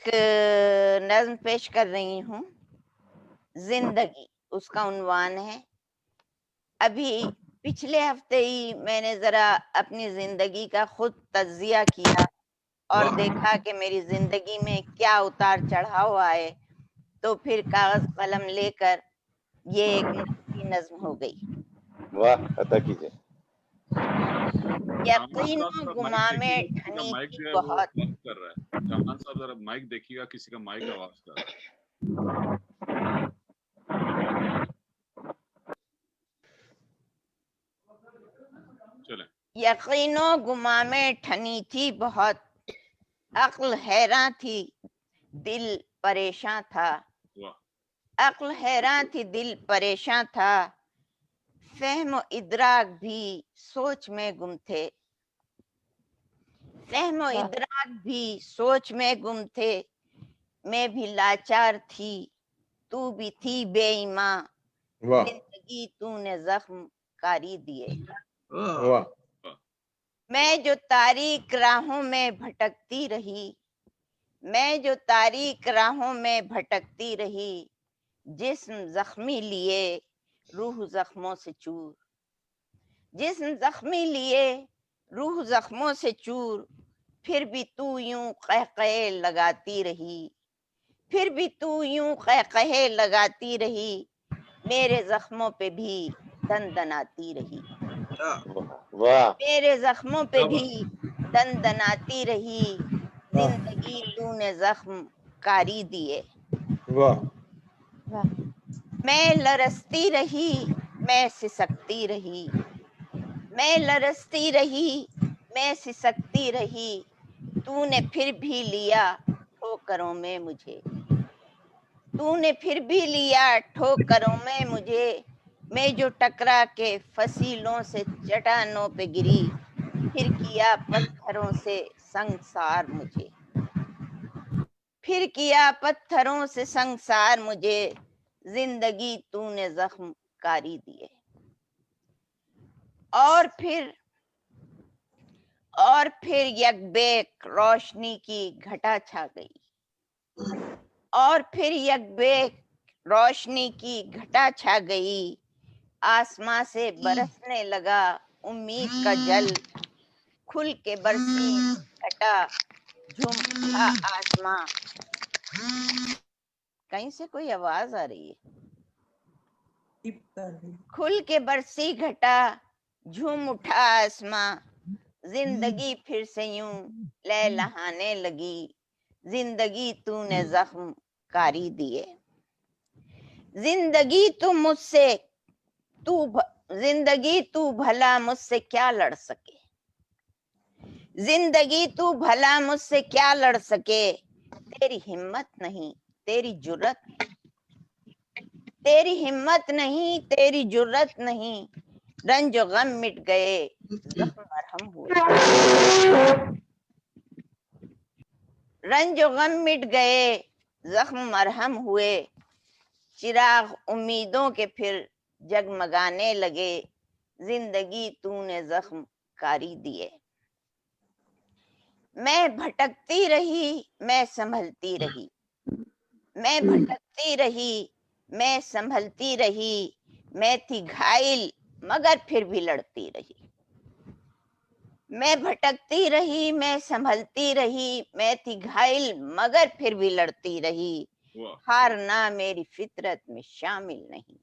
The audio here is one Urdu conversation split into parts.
ایک نظم پیش کر رہی ہوں، زندگی اس کا عنوان ہے۔ ابھی پچھلے ہفتے ہی میں نے ذرا اپنی زندگی کا خود تجزیہ کیا اور دیکھا کہ میری زندگی میں کیا اتار چڑھاؤ آئے، تو پھر کاغذ قلم لے کر یہ ایک نئی نظم ہو گئی۔ واہ، عطا کیجیے۔ یقین و گما میں ٹھنی تھی بہت۔ جامان صاحب ذرا مائک دیکھیے گا، کسی کا مائک آواز کر رہا ہے۔ چلیں۔ یقین و گما میں ٹھنی تھی بہت، عقل حیراں تھی دل پریشاں تھا، عقل حیراں تھی دل پریشاں تھا، فہم و ادراک بھی سوچ میں گم تھے، فہم و ادراک بھی سوچ میں گم تھے، میں بھی لاچار تھی تو بھی تھی بے ایماں، زندگی تو نے زخم کاری دیے۔ میں جو تاریک راہوں میں بھٹکتی رہی، میں جو تاریک راہوں میں بھٹکتی رہی، جسم زخمی لیے روح زخموں سے چور، جسم زخمی لیے روح زخموں سے چور، پھر بھی تو یوں قہقہے لگاتی رہی، پھر بھی تو یوں قہقہے لگاتی رہی، میرے زخموں پہ بھی دندناتی رہی، واہ، میرے زخموں پہ بھی دندناتی رہی، زندگی تو نے زخم کاری دیے۔ میں لرزتی رہی، میں سسکتی رہی، میں لرزتی رہی، میں سسکتی رہی، تو نے پھر بھی لیا ٹھوکروں میں مجھے، تو نے پھر بھی لیا ٹھوکروں میں مجھے، میں جو ٹکرا کے فصیلوں سے چٹانوں پہ گری، پھر کیا پتھروں سے سنگسار مجھے، پھر کیا پتھروں سے سنگسار مجھے، زندگی تو نے زخم کاری دیے۔ اور پھر یک بیک روشنی کی گھٹا چھا گئی، اور پھر یک بیک روشنی کی گھٹا چھا گئی، آسماں سے برسنے لگا امید کا جل، کھل کے برسی گھٹا جھوم اٹھا آسماں۔ کہیں سے کوئی آواز آ رہی ہے؟ کھل کے برسی گھٹا جھوم اٹھا آسماں، زندگی پھر سے یوں لہلہانے لگی، زندگی تو نے زخم کاری دیے۔ زندگی زندگی تو بھلا مجھ سے کیا لڑ سکے، زندگی تو بھلا مجھ سے کیا لڑ سکے، تیری ہمت نہیں تیری جرت، تیری ہمت نہیں تیری جرت نہیں، رنج و غم مٹ گئے زخم مرہم ہوئے، رنج و غم مٹ گئے زخم مرہم ہوئے، چراغ امیدوں کے پھر جگمگانے لگے، زندگی تو نے زخم کاری دیے۔ میں بھٹکتی رہی میں سنبھلتی رہی، میں بھٹکتی رہی میں سنبھلتی رہی، میں تھی گھائل مگر پھر بھی لڑتی رہی، میں بھٹکتی رہی میں سنبھلتی رہی، میں تھی گھائل مگر پھر بھی لڑتی رہی، ہارنا میری فطرت میں شامل نہیں،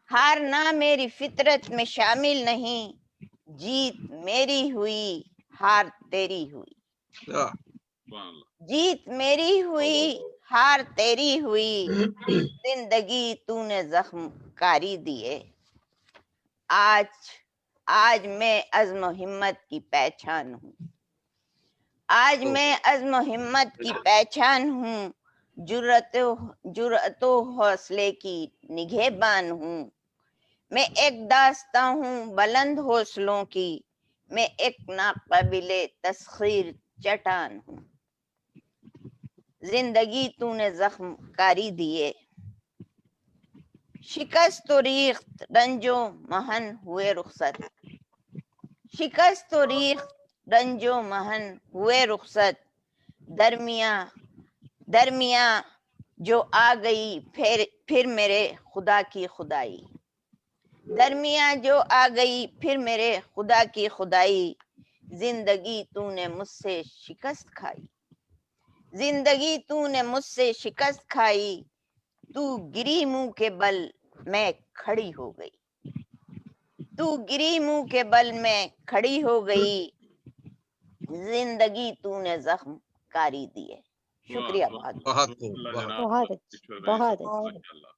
ہارنا میری فطرت میں شامل نہیں، جیت میری ہوئی ہار تیری ہوئی، جیت میری ہوئی ہار تیری ہوئی، زندگی تو نے زخم کاری دیے۔ آج میں عزم و ہمت کی پہچان ہوں، آج میں عزم و ہمت کی پہچان ہوں، جرأت و حوصلے کی نگہبان ہوں، میں ایک داستاں ہوں بلند حوصلوں کی، میں ایک ناقابل تسخیر چٹان ہوں، زندگی تو نے زخم کاری دیے۔ شکست و ریخت رنجو محن ہوئے رخصت، شکست و ریخت رنجو محن ہوئے رخصت، درمیاں درمیاں جو آ گئی پھر میرے خدا کی خدائی، درمیاں جو آ گئی پھر میرے خدا کی خدائی، زندگی تو نے مجھ سے شکست کھائی، زندگی تو نے مجھ سے شکست کھائی، تو گری منہ کے بل میں کھڑی ہو گئی، تو گری منہ کے بل میں کھڑی ہو گئی، زندگی تو نے زخم کاری دی ہے۔ شکریہ بہت بہت بہت اللہ بہت جناب بہت ایشور بھائی بہت صاحب، ماشاء اللہ۔